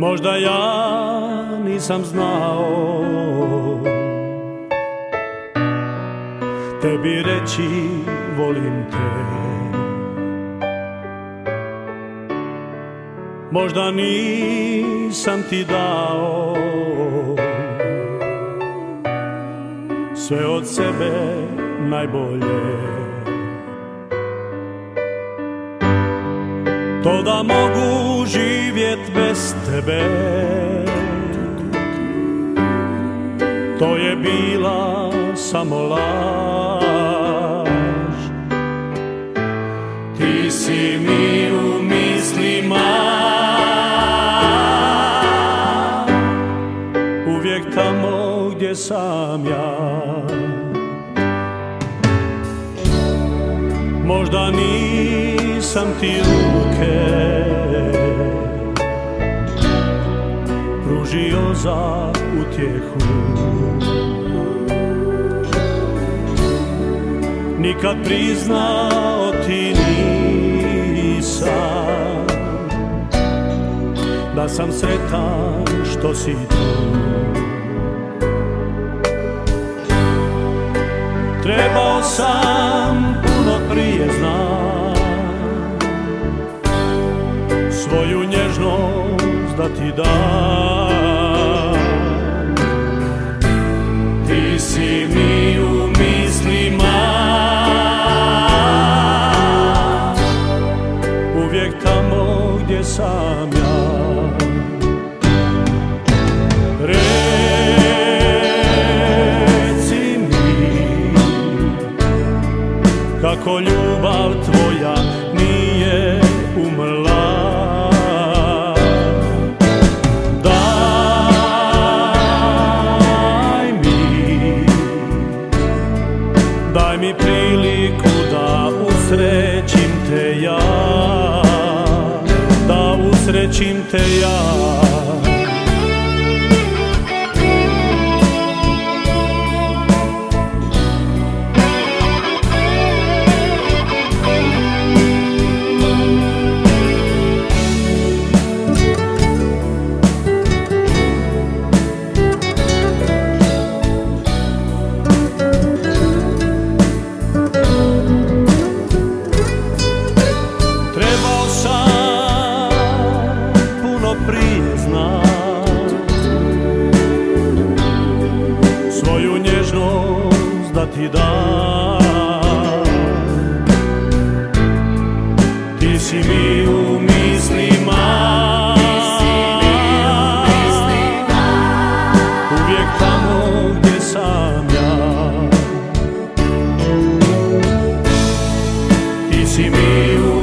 Možda ja nisam znao tebi reći volim te. Možda nisam ti dao sve od sebe najbolje, to da mogu živjet bez tebe, to je bila samo laž. Ti si mi u mislima uvijek tamo gdje sam ja. Možda nisam ti ruke pružio za utjehu, nikad priznao ti nisam da sam sretan što si tu. Trebao sam puno prije znat svoju nježnost da ti dam. Ti si mi u mislima uvijek tamo gdje sam ja. Kako ljubav tvoja nije umrla, daj mi priliku da usrećim te ja, da usrećim te ja. Prije znat svoju nježnost da ti dam. Ti si mi u mislima uvijek tamo gdje sam ja. Ti si mi u